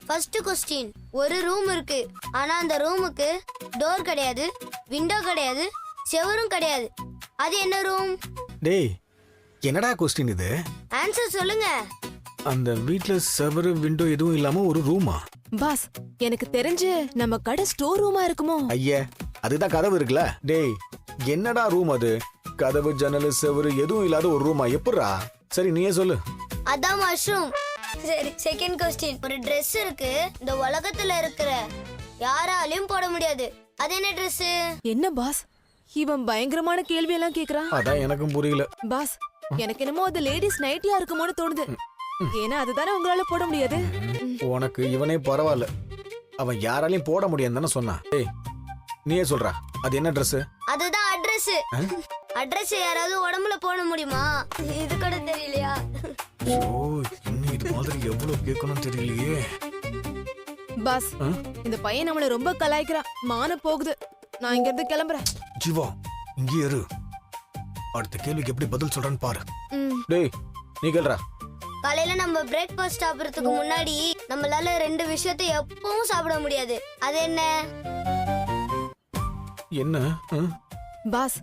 First question, ஒரு room இருக்கு, ஆனா அந்த ரூமுக்கு டோர் கிடையாது, விண்டோ கிடையாது, செவரும் கிடையாது. அது என்ன ரூம்? டேய், என்னடா கொஸ்டின் இது? ஆன்சர் சொல்லுங்க. அந்த வீட்ல செவரு விண்டோ எதுவும் இல்லாம ஒரு ரூமா? பாஸ், எனக்கு தெரிஞ்சு நம்ம கடை ஸ்டோர் ரூமா இருக்குமோ? ஐயே, அதுதான் கதவு இருக்குல்ல. டேய், என்னடா ரூம் அது? கதவு ஜன்னல் செவரு எதுவும் இல்லாத ஒரு ரூமா எப்படிரா? சரி நீயே சொல்லு. அதான் மஷ்ரூம். சரி, செகண்ட் கொஸ்டின், ஒரு Dress இருக்கு, இந்த உலகத்துல இருக்கிற யாராலையும் போட முடியாது. அது என்ன Dress? என்ன பாஸ், இவன் பயங்கரமான கேள்வி எல்லாம் கேக்குறான். அதான் எனக்கும் புரியல. பாஸ், எனக்கு என்னமோ அது லேடிஸ் நைட்டியா இருக்குமோன்னு தோணுது. ஏன்னா அதுதானே உங்களால போட முடியாது. உனக்கு இவனே பரவாயில்ல, அவன் யாராலையும் போட முடியாது தானே சொன்னான். ஏய், நீயே சொல்றா, அது என்ன Dress? அதுதான் அட்ரஸ். அட்ரஸ் யாராவது உடம்புல போட முடியுமா? இது கூட தெரியலையா? ஓ, இன்னும் இது மாதிரி எவ்வளவு கேட்கணும் தெரியலையே. பாஸ், இந்த பையன் நம்மள ரொம்ப கலாய்க்கிறான். மான போகுது. நான் இங்க இருந்து கிளம்புறேன். ஜீவா, இங்கே இரு. அடுத்த கேள்விக்கு எப்படி பதில் சொல்றான்னு பாரு. ம். டேய், நீ கேள்றா. காலையில நம்ம பிரேக்ஃபாஸ்ட் சாப்பிடறதுக்கு முன்னாடி நம்மளால 2 விஷயத்தை எப்பவும் சாப்பிட முடியாது. அது என்ன? என்ன? பாஸ்,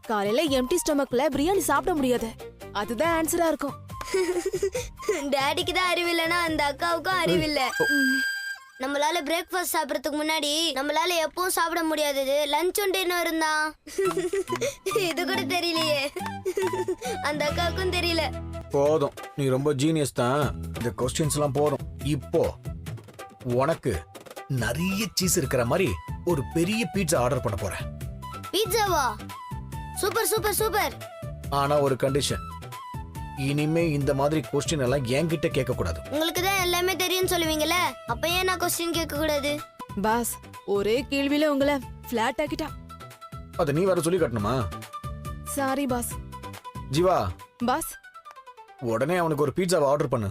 காலையில எம்டி ஸ்டொமக்ல பிரியாணி சாப்பிட முடியாது. அதுதான் ஆன்சரா இருக்கும். டாடிக்கு தான் அறிவில்லைன்னா அந்த அக்காவுக்கும் அறிவில்ல. நம்மளால பிரேக்ஃபாஸ்ட் சாப்பிடறதுக்கு முன்னாடி நம்மளால எப்பவும் சாப்பிட முடியாதது லஞ்சும் டின்னரும் தான். இது கூட தெரியலையே, அந்த அக்காவுக்கும் தெரியல. போதும், நீ ரொம்ப ஜீனியஸ் தான். இந்த கொஸ்டின்ஸ் எல்லாம் போதும். இப்போ உனக்கு நிறைய சீஸ் இருக்கிற மாதிரி ஒரு பெரிய பீட்சா ஆர்டர் பண்ண போறேன். பீட்சாவா? Super super super. ஆனா ஒரு கண்டிஷன், இனிமே இந்த மாதிரி கொஸ்டின் எல்லாம் என்கிட்ட கேட்க கூடாது. உங்களுக்கு தான் எல்லாமே தெரியும் சொல்லுவீங்கல்ல, அப்ப ஏன் நான் கொஸ்டின் கேட்க கூடாது? பாஸ், ஒரே கேள்வியில உங்களை பிளாட் ஆக்கிட்டா. அத நீ வேற சொல்லி காட்டணுமா? Sorry boss. ஜீவா, பாஸ், உடனே அவனுக்கு ஒரு பீட்சாவை ஆர்டர் பண்ணு.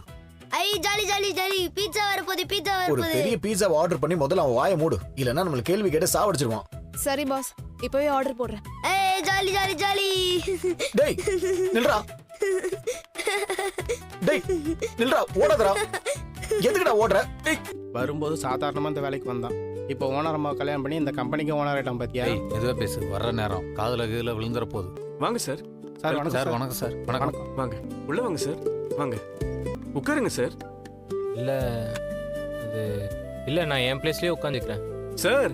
ஐ ஜாலி ஜாலி ஜாலி, பீட்சா வரப்போகுது, பீட்சா ஒரு வரப்போகுது. பெரிய பீட்சாவை ஆர்டர் பண்ணி முதல்ல அவன் வாயை மூடு, இல்லன்னா நம்மள கேள்வி கேட்டு சாவடிச்சிருவான். சரி பாஸ், இப்பவே ஆர்டர் போடுறேன். ஏய் ஜாலி ஜாலி ஜாலி. டேய் நில்றா. டேய் நில்றா, ஓடாதடா. எதுக்குடா ஓடுற? டேய், வரும்போது சாதாரணமா இந்த வேலைக்கு வந்தான். இப்போ ஓனர் அம்மா கல்யாணம் பண்ணி இந்த கம்பெனிக்கு ஓனர் ஆயிட்டான் பாத்தியா? எதுவா பேசு, வர்ற நேரம் காதுல கீழ விழுந்துற போகுது. வாங்க சார். சார் வணக்கம் சார். சார். வணக்கம் சார். வணக்கம். வாங்க, உள்ள வாங்க சார். வாங்க, உட்காருங்க சார். இல்ல இது இல்ல, நான் என் பிளேஸ்லயே உட்காந்துக்கிறேன். சார்,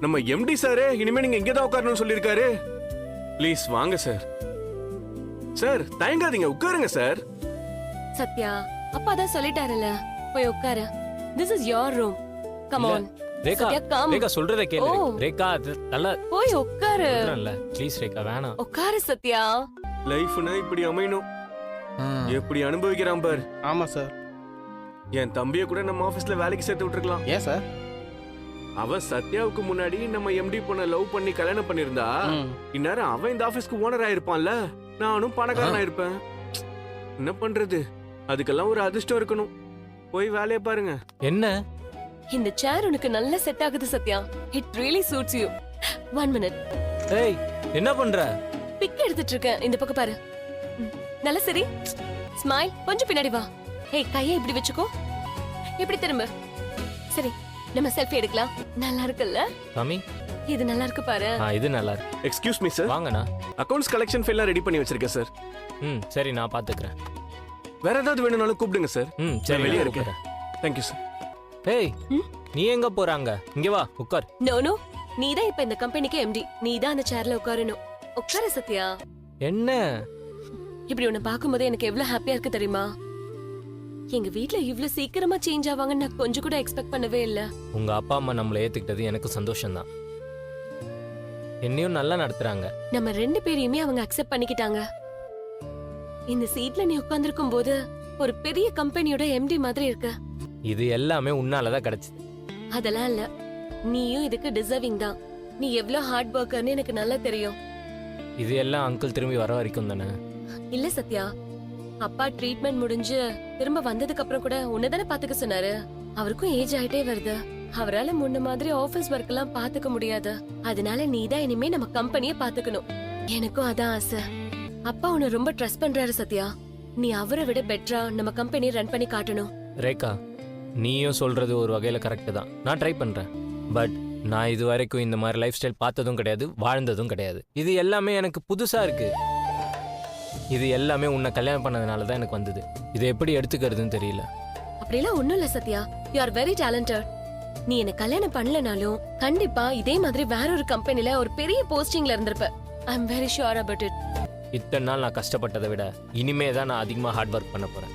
நம்ம எம்டி சார் இனிமே நீங்க இங்கே தான் உட்காரணும்னு சொல்லியிருக்காரு. ப்ளீஸ் வாங்க சார். சார் தயங்காதீங்க, உட்காருங்க சார். சத்யா, அப்பா தான் சொல்லிட்டாருல, போய் உட்காரு. This is your room. Come on. Rekha, Sathya, come. Rekha சொல்றத கேளு. ஓ. ரேகா, அது நல்லா போய் உட்காரு. இல்ல ப்ளீஸ் ரேகா, வேணாம். உட்காரு சத்யா. லைஃப்னா இப்படி அமையணும். எப்படி அனுபவிக்கிறான் பார். ஆமா சார். என் தம்பியை கூட நம்ம ஆபீஸ்ல வேலைக்கு சேர்த்து விட்டுருக்கலாம். ஏன் சார்? அவன் சத்யாவுக்கு முன்னாடி நம்ம எம்டி பொண்ண லவ் பண்ணி கல்யாணம் பண்ணிருந்தா இந்நேரம் அவன் இந்த ஆபீஸ்க்கு ஓனர் ஆயிருப்பான்ல, நானும் பணக்காரன் ஆயிருப்பேன். என்ன பண்றது, அதுக்கெல்லாம் ஒரு அதிர்ஷ்டம் இருக்கணும். போய் வேலையை பாருங்க. என்ன இந்த சேர் உனக்கு நல்லா செட் ஆகுது Sathya. It really suits you. 1 minute. ஏய், என்ன பண்ற? பிக் எடுத்துட்டு இருக்கேன், இந்த பக்கம் பாரு. நல்லா சரி. ஸ்மைல், கொஞ்சம் பின்னாடி வா. ஏய், கையை இப்படி வச்சுக்கோ. இப்படி திரும்ப. சரி, நம்ம செல்ஃபி எடுக்கலாம். நல்லா இருக்குல்ல? சாமி, இது நல்லா இருக்கு பாரு. இது நல்லா இருக்கு. Excuse me sir. வாங்கண்ணா. அக்கவுண்ட்ஸ் கலெக்ஷன் ஃபைல்லாம் ரெடி பண்ணி வச்சிருக்கேன் சார். சரி, நான் பாத்துக்கிறேன். வேற ஏதாவது வேணும்னாலும் கூப்பிடுங்க சார். சரி, வெளியே நான் இருக்கேன். கூப்பிடுறேன். Thank you sir. ஏய், நீ எங்க போறாங்க? இங்க வா, உட்கார். நோ நோ, நீதான் இப்ப இந்த கம்பெனிக்கு எம்டி. நீதான் அந்த சேர்ல உட்காரணும். உட்கார சத்யா. என்ன இப்படி உன்னை பாக்கும்போது எனக்கு எவ்வளவு ஹாப்பியா இருக்கு தெரியுமா? எங்க வீட்ல இவ்வளவு சீக்கிரமா சேஞ்ச் ஆவாங்கன்னு நான் கொஞ்சம் கூட எக்ஸ்பெக்ட் பண்ணவே இல்ல. உங்க அப்பா அம்மா நம்மள ஏத்துக்கிட்டது எனக்கு சந்தோஷம் தான். என்னையும் நல்லா நடத்துறாங்க. நம்ம 2 பேரையுமே அவங்க அக்செப்ட் பண்ணிக்கிட்டாங்க. இந்த சீட்ல நீ உட்கார்ந்திருக்கும் போது ஒரு பெரிய கம்பெனியோட எம்டி மாதிரி இருக்கு. இது எல்லாமே உன்னாலதான் கிடைச்சது. அதெல்லாம் இல்ல, நீயும் இதுக்கு டிசர்விங் தான். நீ எவ்வளவு ஹார்ட் ஒர்க்கர்னு எனக்கு நல்லா தெரியும். இது எல்லாம் அங்கிள் திரும்பி வர வரைக்கும் தானே? இல்ல சத்யா, அப்பா ட்ரீட்மெண்ட் முடிஞ்சு திரும்ப வந்ததுக்கு அப்புறம் கூட உன்னதானே பாத்துக்க சொன்னாரு. அவருக்கும் ஏஜ் ஆயிட்டே வருது. அவரால முன்ன மாதிரி ஆபீஸ் ஒர்க் எல்லாம் பாத்துக்க முடியாது. அதனால நீதான் இனிமே நம்ம கம்பெனியை பாத்துக்கணும். எனக்கும் அதான் ஆசை. அப்பா உன்னை ரொம்ப ட்ரஸ்ட் பண்றாரு சத்யா. நீ அவரை விட பெட்டரா நம்ம கம்பெனியை ரன் பண்ணி காட்டணும். ரேகா, நீயும் சொல்றது ஒரு வகையில் கரெக்டு தான். நான் ட்ரை பண்ணுறேன். பட் நான் இது வரைக்கும் இந்த மாதிரி லைஃப் ஸ்டைல் பார்த்ததும் கிடையாது, வாழ்ந்ததும் கிடையாது. இது எல்லாமே எனக்கு புதுசாக இருக்கு. இது எல்லாமே உன்னை கல்யாணம் பண்ணதுனால தான் எனக்கு வந்தது. இதை எப்படி எடுத்துக்கிறதுன்னு தெரியல. அப்படிலாம் ஒண்ணும் இல்ல Sathya, you are very talented. நீ என்ன கல்யாணம் பண்ணலனாலும் கண்டிப்பா இதே மாதிரி வேற ஒரு கம்பெனில ஒரு பெரிய போஸ்டிங்ல இருந்திருப்ப. I am very sure about it. இத்தனை நாள் நான் கஷ்டப்பட்டதை விட இனிமே தான் நான் அதிகமாக ஹார்ட் ஒர்க் பண்ண போகிறேன்.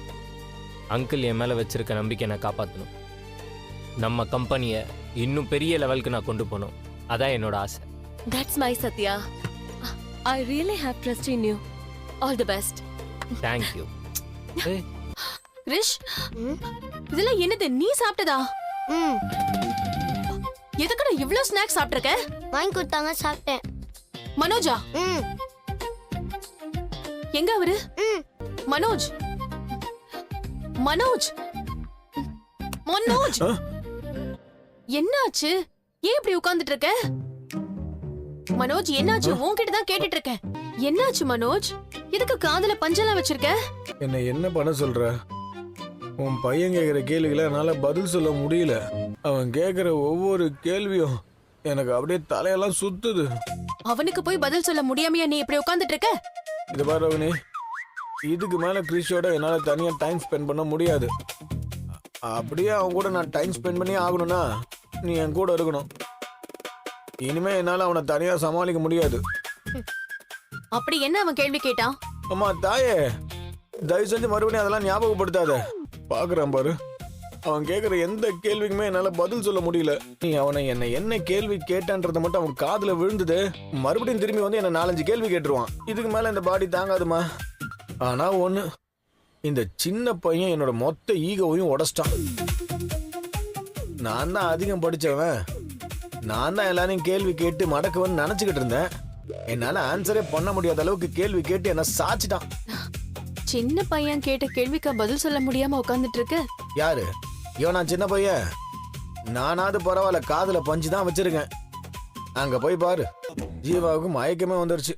அங்கிள் என் மேலே வச்சிருக்க நம்பிக்கை நான் காப்பாற்றணும். நம்ம கம்பெனியை இன்னும் பெரிய லெவலுக்கு நான் கொண்டு போகணும். அதான் என்னோட ஆசை. That's my Sathya. I really have trust in you. All the best. Thank you. Krish, இதெல்லாம் என்னது? நீ சாப்பிட்டதா? ம் எதுக்குடா இவ்ளோ ஸ்நாக்ஸ் சாப்பிட்டிருக்க? வாங்கி கொடுத்தாங்க, சாப்பிட்டேன். மனோஜா ம் எங்க அவரு? ம் மனோஜ், மனோஜ், மனோஜ், என்னாச்சு? ஏன் இப்படி உட்கார்ந்துட்டு இருக்க? மனோஜ் என்னாச்சு? உன்கிட்ட தான் கேட்டுட்டு இருக்கேன். என்னாச்சு மனோஜ்? எதுக்கு காதுல பஞ்செல்லாம் வச்சிருக்க? என்ன பண்ண சொல்ற? உன் பையன் கேட்குற கேள்விகளை என்னால் பதில் சொல்ல முடியல. அவன் கேட்குற ஒவ்வொரு கேள்வியும் எனக்கு அப்படியே தலையெல்லாம் சுத்துது. அவனுக்கு போய் பதில் சொல்ல முடியாமையா நீ இப்படி உட்கார்ந்துட்டு இருக்க? இது பாரு ரோகிணி, இதுக்கு மேலே கிறிஷோட என்னால் தனியாக டைம் ஸ்பெண்ட் பண்ண முடியாது. அப்படியே அவன் கூட நான் டைம் ஸ்பெண்ட் பண்ணி ஆகணும்னா நீ என் கூட இருக்கணும். இனிமே என்னால் அவனை தனியாக சமாளிக்க முடியாது. அப்படி என்ன அவன் கேள்வி கேட்டான்? அம்மா தாயே, தயவு செஞ்சு மறுபடியும் அதெல்லாம் ஞாபகப்படுத்தாத. பாக்குறான் பாரு, அவன் கேட்குற எந்த கேள்விக்குமே என்னால பதில் சொல்ல முடியல. நீ அவனை என்ன கேள்வி கேட்டான்றத மட்டும் அவன் காதுல விழுந்தது, மறுபடியும் திரும்பி வந்து என்ன 4-5 கேள்வி கேட்டுருவான். இதுக்கு மேல இந்த பாடி தாங்காதுமா. ஆனா ஒண்ணு, இந்த சின்ன பையன் என்னோட மொத்த ஈகோவையும் உடைச்சிட்டான். நான் தான் அதிகம் படிச்சவன், நான் தான் எல்லாரையும் கேள்வி கேட்டு மடக்குவன்னு நினைச்சுக்கிட்டு இருந்தேன். என்னால ஆன்சரே பண்ண முடியாத அளவுக்கு கேள்வி கேட்டு என்ன சாச்சிட்டான். சின்ன பையன் கேட்ட கேள்விக்கு பதில் சொல்ல முடியாம உட்கார்ந்துட்டு இருக்க? யாரு இவன்? நான் சின்ன பையன். நானாவது பரவாயில்ல, காதுல பஞ்சு தான் வச்சிருக்கேன். அங்க போய் பாரு, ஜீவாவுக்கு மயக்கமே வந்துருச்சு.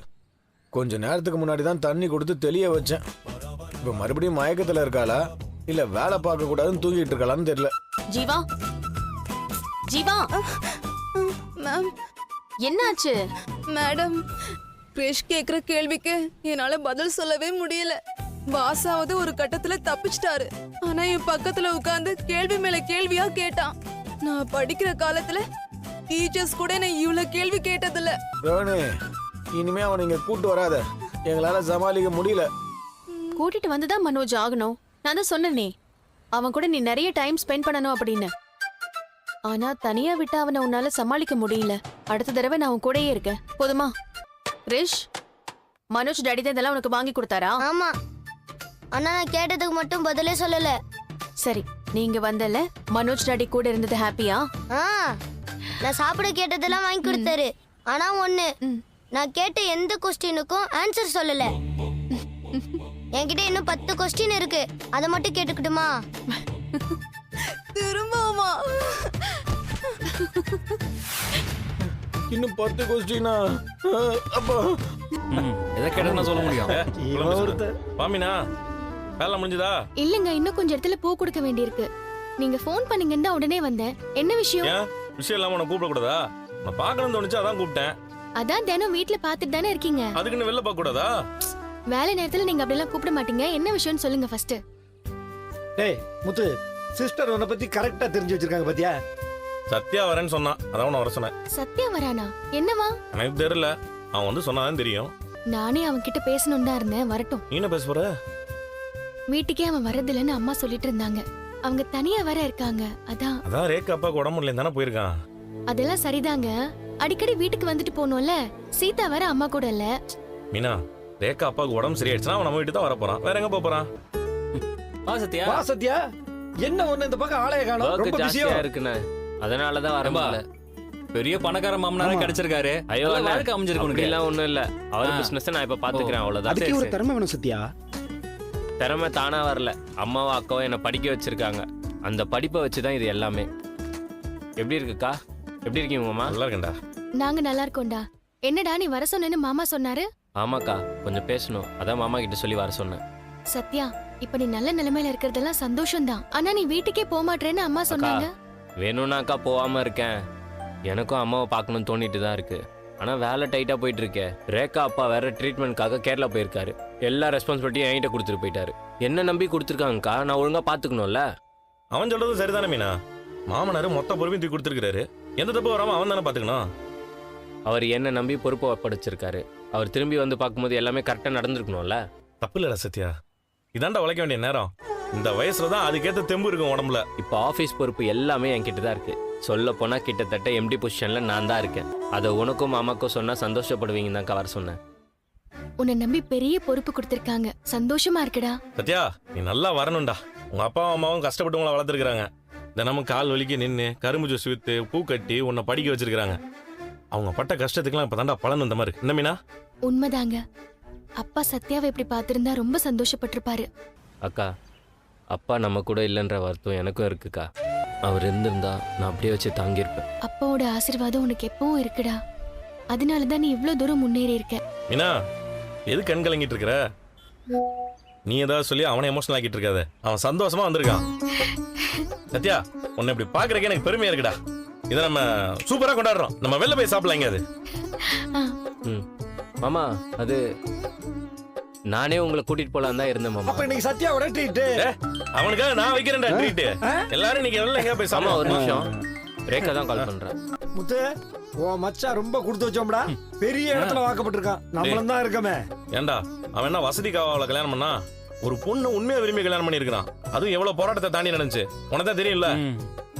கொஞ்ச நேரத்துக்கு முன்னாடி தான் தண்ணி கொடுத்து தெளிய வச்சேன். இப்ப மறுபடியும் மயக்கத்துல இருக்காளா இல்ல வேலை பார்க்க கூடாதுன்னு தூங்கிட்டு இருக்காளான்னு தெரியல. ஜீவா, ஜீவா, மேம், என்னாச்சு? மேடம், கிரிஷ் கேக்குற கேள்விக்கு என்னால பதில் சொல்லவே முடியல. பாஸாவது ஒரு கட்டத்துல தப்பிச்சிட்டாரு. ஆனா என் பக்கத்துல உட்கார்ந்து கேள்வி மேல கேள்வியா கேட்டான். நான் படிக்கிற காலத்துல டீச்சர்ஸ் கூட என்ன இவ்வளவு கேள்வி கேட்டதில்ல. ரோனி, இனிமே அவன் இங்க கூட்டு வராத, எங்களால சமாளிக்க முடியல. கூட்டிட்டு வந்துதான் மனோஜ் ஆகணும். நான் தான் சொன்னேனே, அவன் கூட நீ நிறைய டைம் ஸ்பெண்ட் பண்ணணும் அப்படின்னு. ஆனா தனியா விட்டு அவனை உன்னால சமாளிக்க முடியல. அடுத்த தடவை நான் அவன் கூடயே இருக்கேன், போதுமா? கிரிஷ், மனோஜ் டாடி தான் இதெல்லாம் உனக்கு வாங்கி கொடுத்தாரா? ஆமா, ஆனா நான் கேட்டதுக்கு மட்டும் பதிலே சொல்லல. சரி, நீங்க வந்தல மனோஜ் டாடி கூட இருந்தது ஹாப்பியா? ஆ, நான் சாப்பிட கேட்டதெல்லாம் வாங்கி கொடுத்தாரு. ஆனா ஒண்ணு, நான் கேட்ட எந்த கொஸ்டினுக்கும் ஆன்சர் சொல்லல. என்கிட்ட இன்னும் 10 கொஸ்டின் இருக்கு, அதை மட்டும் கேட்டுக்கிட்டுமா? திரும்பவுமா? இன்னும் 10 கொஸ்டினா? அப்பா எதை கேட்டா சொல்ல முடியும்? மாமினா, வேலை முடிஞ்சதா? இல்லங்க, இன்னும் கொஞ்சம் இடத்துல பூ கொடுக்க வேண்டியிருக்கு. நீங்க ஃபோன் பண்ணீங்கன்னு தான் உடனே வந்தேன். என்ன விஷயம்? ஏன் விஷயம் இல்லாம உன்னை கூப்பிட கூடாதா? நான் பார்க்கணும்னு தோணுச்சு, அதான் கூப்பிட்டேன். அதான் தினம் வீட்ல பாத்துட்டு தானே இருக்கீங்க. அதுக்குன்னு வெளில பார்க்க கூடாதா? வேலை நேரத்துல நீங்க அப்படிலாம் கூப்பிட மாட்டீங்க. என்ன விஷயம்னு சொல்லுங்க ஃபர்ஸ்ட். டேய் முத்து, சிஸ்டர் உன்னை பத்தி கரெக்டா தெரிஞ்சு வச்சிருக்காங்க பாத்தியா? சத்யா வரேன்னு சொன்னான், அதான் உன்னை வர சொன்னேன். சத்யா வரானா? என்னவா? எனக்கு தெரியல, அவன் வந்து சொன்னாதான் தெரியும். நானே அவன் கிட்ட பேசணும்னு தான் இருந்தேன். வரட்டும். நீ என்ன பேச போற? வீட்டுக்கே அவன் வரதில்லைன்னு அம்மா சொல்லிட்டு இருந்தாங்க. அவங்க தனியா வர இருக்காங்க. அதான் ரேக்கா அப்பாவுக்கு உடம்பு இல்லைன்னு தானே போயிருக்கான். அதெல்லாம் சரிதாங்க. அடிக்கடி வீட்டுக்கு வந்துட்டு போகணும்ல. சீதா வர அம்மா கூட இல்ல. மீனா, ரேக்கா அப்பாவுக்கு உடம்பு சரியாயிடுச்சுன்னா அவன் நம்ம வீட்டு தான் வர போறான். வேற எங்க போறான்? வா சத்யா. வா சத்யா, என்ன ஒண்ணு இந்த பக்கம் ஆளைய காணோம்? ரொம்ப பிஸியா ஜாஸ்தியா இருக்குண்ணே, அதனால தான் வரல. பெரிய பணக்கார மாமனாரே கிடைச்சிருக்காரு. ஐயோ, வாழ்க்கை அமைஞ்சிருக்கு. அப்படிலாம் ஒண்ணும் இல்ல. அவர் பிசினஸ் நான் இப்ப பாத்துக்கிறேன், அவ்வளவுதான். அதுக்கு ஒரு திறமை வேணும் சத்யா. திறமை தானா வரல. அம்மாவும் அக்காவும் என்னை படிக்க வச்சிருக்காங்க. அந்த படிப்பை வச்சுதான் இது எல்லாமே. எப்படி இருக்குக்கா? எப்படி இருக்கீங்க மாமா? நல்லா இருக்கேன்டா. நாங்க நல்லா இருக்கோம்டா. என்னடா நீ வர சொன்னேன்னு மாமா சொன்னாரு? ஆமாக்கா, கொஞ்சம் பேசணும், அதான் மாமா கிட்ட சொல்லி வர சொன்னேன். சத்யா, இப்ப நீ நல்ல நிலைமையில இருக்கிறதெல்லாம் சந்தோஷம்தான். ஆனா நீ வீட்டுக்கே போக மாட்டேன்னு அம்மா சொன்னாங்க. வேணும்னாக்கா போகாம இருக்கேன். எனக்கும் அம்மாவை பார்க்கணும்னு தோண்டிட்டு தான் இருக்கு. ஆனா வேலை டைட்டா போயிட்டு இருக்கே. ரேகா அப்பா வேற ட்ரீட்மெண்ட்காக கேரளா போயிருக்காரு. எல்லா ரெஸ்பான்சிபிலிட்டியும் என்கிட்ட கொடுத்துட்டு போயிட்டாரு. என்ன நம்பி கொடுத்துருக்காங்கக்கா, நான் ஒழுங்கா பாத்துக்கணும்ல. அவன் சொல்றது சரிதானே மீனா? மாமனார் மொத்த பொறுப்பையும் தூக்கி கொடுத்துருக்காரு. எந்த தப்பு வராம அவன் தானே பாத்துக்கணும். அவர் என்ன நம்பி பொறுப்பு ஒப்படைச்சிருக்காரு. அவர் திரும்பி வந்து பார்க்கும்போது எல்லாமே கரெக்டா நடந்திருக்கணும்ல. தப்பு இல்லடா சத்யா, இதாண்டா உழைக்க வேண்டிய நேரம். இந்த வயசுல தான் அதுக்கேற்ற தெம்பு இருக்கும் உடம்புல. இப்போ ஆஃபீஸ் பொறுப்பு எல்லாமே என்கிட்ட தான் இருக்கு. சொல்ல போனா கிட்டத்தட்ட எம்டி பொசிஷன்ல நான் தான் இருக்கேன். அதை உனக்கும் மாமாக்கும் சொன்னா சந்தோஷப்படுவீங்கன்னு தான் வர சொன்னேன். உன்னை நம்பி பெரிய பொறுப்பு கொடுத்திருக்காங்க. சந்தோஷமா இருக்குடா. சத்யா, நீ நல்லா வரணும்டா. உங்க அப்பாவும் அம்மாவும் கஷ்டப்பட்டு உங்களை வளர்த்துருக்காங்க. தினமும் கால் வலிக்கு நின்று கரும்பு ஜூஸ் வித்து பூ கட்டி உன்னை படிக்க வச்சிருக்காங்க. அவங்க பட்ட கஷ்டத்துக்குலாம் இப்ப தாண்டா பலன் வந்த மாதிரி. என்ன மீனா? உண்மைதாங்க. அப்பா சத்யாவை இப்படி பார்த்திருந்தா ரொம்ப சந்தோஷப்பட்டிருப்பாரு. அக்கா, அப்பா நம்ம கூட இல்லைன்ற வருத்தம் எனக்கும் இருக்குக்கா. அவர் இருந்திருந்தா நான் அப்படியே வச்சு தாங்கியிருப்பேன். அப்பாவோட ஆசீர்வாதம் உனக்கு எப்பவும் இருக்குடா. அதனாலதான் நீ இவ்ளோ தூரம் முன்னேறி இருக்க. மீனா, எது கண் கலங்கிட்டு இருக்கிற? நீ ஏதாவது சொல்லி அவனை எமோஷனல் ஆக்கிட்டு இருக்காத. அவன் சந்தோஷமா வந்திருக்கான். சத்யா, உன்னை இப்படி பாக்குறதுக்கு எனக்கு பெருமையா இருக்குடா. இதை நம்ம சூப்பரா கொண்டாடுறோம். நம்ம வெளில போய் சாப்பிடலாம் எங்கேயாவது. மாமா, அது நானே உங்களை கூட்டிட்டு போலாம் தான் இருந்தேன் மாமா. அப்ப இன்னைக்கு சத்யாவோட ட்ரீட். அவனுக்காக நான் வைக்கிறேன்டா ட்ரீட். எல்லாரும் நீங்க வெளில எங்கேயா போய் சாமா. சாப்பிடலாம். ஒரு நிமிஷம், ரேகா தான் கால் பண்றேன். முத்து, ஓ மச்சான் ரொம்ப கொடுத்து வச்சோம்டா. பெரிய இடத்துல வாக்கப்பட்டிருக்கான். நம்மளும் தான் இருக்கமே. ஏண்டா, அவன் என்ன வசதிக்காக அவளை கல்யாணம் பண்ணா? ஒரு பொண்ணு உண்மையா விரும்பி கல்யாணம் பண்ணி இருக்கான். அதுவும் எவ்வளவு போராட்டத்தை தாண்டி நடந்துச்சு. உனக்கு தான் தெரியும்ல.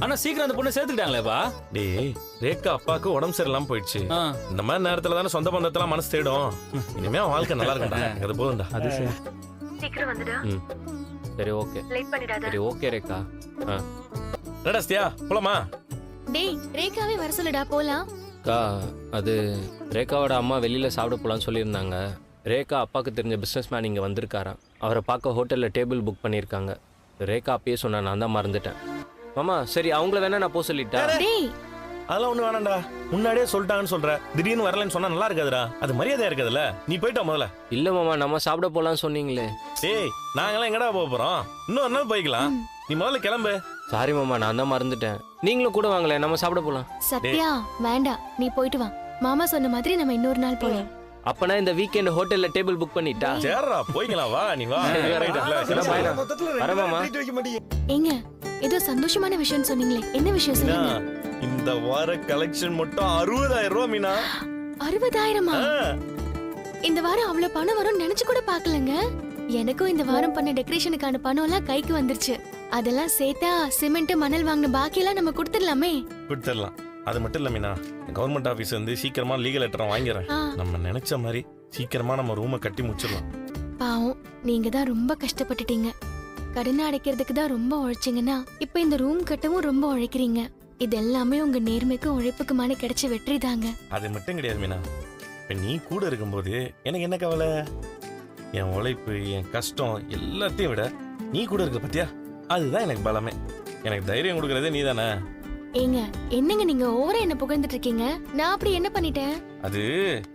ஆனா சீக்கிரம் அந்த பொண்ணு சேர்த்துக்கிட்டாங்களேப்பா. டேய், ரேகா அப்பாவுக்கு உடம்பு சரியில்லாம போயிடுச்சு. இந்த மாதிரி நேரத்துல தானே சொந்த பந்தத்தெல்லாம் மனசு தேடும். இனிமே வாழ்க்கை நல்லா இருக்கும்டா. அது போதும்டா. அது சரி. சீக்கிரம் வந்துடா. சரி ஓகே. லேட் பண்ணிடாத. சரி ஓகே ரேகா. என்னடா சத்யா, போலாமா? டேய், ரேகாவே வர சொல்லுடா, போலாம். அக்கா, அது ரேகாவோட அம்மா வெளியில சாப்பிட போலான்னு சொல்லியிருந்தாங்க. ரேகா அப்பாவுக்கு தெரிஞ்ச பிஸ்னஸ் மேன் இங்கே வந்திருக்காராம். அவரை பார்க்க ஹோட்டலில் டேபிள் புக் பண்ணியிருக்காங்க. ரேகா அப்பயே சொன்னா, நான் தான் மறந்துட்டேன். மாமா, சரி அவங்கள வேணா நான் போக சொல்லிட்டேன். அதெல்லாம் ஒண்ணு வேணாம்டா. முன்னாடியே சொல்லிட்டாங்கன்னு சொல்ற. திடீர்னு வரலன்னு சொன்னா நல்லா இருக்காதுடா. அது மரியாதையா இருக்காதுல்ல. நீ போயிட்டா முதல்ல. இல்ல மாமா, நம்ம சாப்பிட போலான்னு சொன்னீங்களே. ஏய், நாங்கெல்லாம் எங்கடா போக போறோம்? இன்னொரு நாள் போய்க்கலாம். நீ முதல்ல கிளம்பு. சாரி மாமா, நான் தான் மறந்துட்டேன். நீங்களும் கூட வாங்களேன், நம்ம சாப்பிட போலாம். சத்யா, வேண்டாம், நீ போயிட்டு வா. மாமா சொன்ன மாதிரி நம்ம இன்னொரு நாள் போலாம். அப்பனா இந்த வீக்கெண்ட் ஹோட்டல்ல டேபிள் புக் பண்ணிட்டா? சரிடா, போய்க்கலாம். வா, நீ வா. வரமாமா. ஏங்க, ஏதோ சந்தோஷமான விஷயம் சொன்னீங்களே, என்ன விஷயம் சொல்லுங்க? இந்த வார கலெக்ஷன் மட்டும் 60,000 ரூபாய் மீனா. 60,000? இந்த வாரம் அவ்வளவு பணம் வரும் நினைச்சு கூட பாக்கலங்க. எனக்கும் இந்த வாரம் பண்ண டெக்கரேஷனுக்கான பணம் எல்லாம் கைக்கு வந்துருச்சு. அதெல்லாம் சேர்த்தா சிமெண்ட் மணல் வாங்கின பாக்கி எல்லாம் நம்ம கொடுத்துடலாமே. கொடுத்துடலாம். அது மட்டும் இல்ல மீனா, கவர்மெண்ட் ஆபீஸ் வந்து சீக்கிரமா லீகல் லெட்டர் வாங்கிறேன். நம்ம நினைச்ச மாதிரி சீக்கிரமா நம்ம ரூமை கட்டி முடிச்சிடலாம். பாவம், நீங்க தான் ரொம்ப கஷ்டப்பட்டுட்டீங்க. கடனை அடைக்கிறதுக்கு தான் ரொம்ப உழைச்சிங்கன்னா இப்ப இந்த ரூம் கட்டவும் ரொம்ப உழைக்கிறீங்க. இது எல்லாமே உங்க நேர்மைக்கும் உழைப்புக்குமான கிடைச்ச வெற்றி தாங்க. அது மட்டும் கிடையாது மீனா, இப்ப நீ கூட இருக்கும்போது எனக்கு என்ன கவலை? என் உழைப்பு, என் கஷ்டம் எல்லாத்தையும் விட நீ கூட இருக்க பத்தியா, அதுதான் எனக்கு பலமே. எனக்கு தைரியம் கொடுக்கறதே நீ தானே. ஏங்க, என்னங்க நீங்க ஓவரா என்ன புகழ்ந்துட்டு இருக்கீங்க? நான் அப்படி என்ன பண்ணிட்டேன்? அது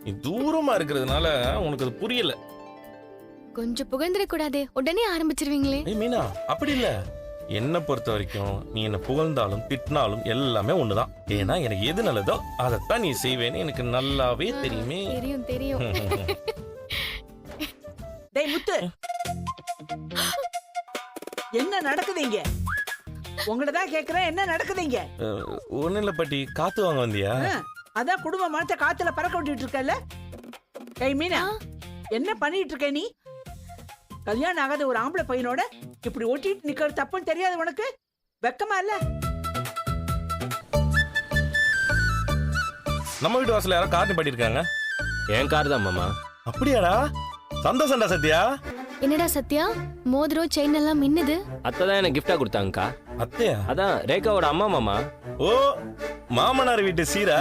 நீ தூரமா இருக்கிறதுனால உனக்கு அது புரியல. கொஞ்சம் புகழ்ந்துட கூடாதே, உடனே ஆரம்பிச்சிருவீங்களே. மீனா, அப்படி இல்ல. என்ன பொறுத்த வரைக்கும் நீ என்ன புகழ்ந்தாலும் திட்டினாலும் எல்லாமே ஒண்ணுதான். ஏன்னா எனக்கு எது நல்லதோ அதைத்தான் நீ செய்வேன்னு எனக்கு நல்லாவே தெரியுமே. தெரியும் தெரியும். டேய் முத்து, என்ன நடக்குதுங்க? உங்கள்தான் கேக்குறேன், என்ன நடக்குதுங்க? ஒண்ணு இல்ல பாட்டி, காத்து வாங்க வந்தியா? அதான் குடும்ப மரத்தை காத்துல பறக்க விட்டுட்டு இருக்கல. ஏய் மீனா, என்ன பண்ணிட்டு இருக்க நீ? கல்யாணம் ஆகாத ஒரு ஆம்பளை பையனோட இப்படி ஒட்டிட்டு நிக்கிறது தப்புன்னு தெரியாது உனக்கு? வெக்கமா இல்ல? நம்ம வீட்டு வாசல்ல யாரோ கார் நிப்பாட்டி இருக்காங்க. என் கார் தான் மாமா. அப்படியாடா? சந்தோஷம்டா சத்யா. என்னடா சத்யா, மோதிரம் செயின் எல்லாம் மின்னுது? அத்தை தான் எனக்கு கிஃப்டா கொடுத்தாங்கக்கா. அத்தையா? அதான் ரேகாவோட அம்மா மாமா. ஓ, மாமனார் வீட்டு சீரா?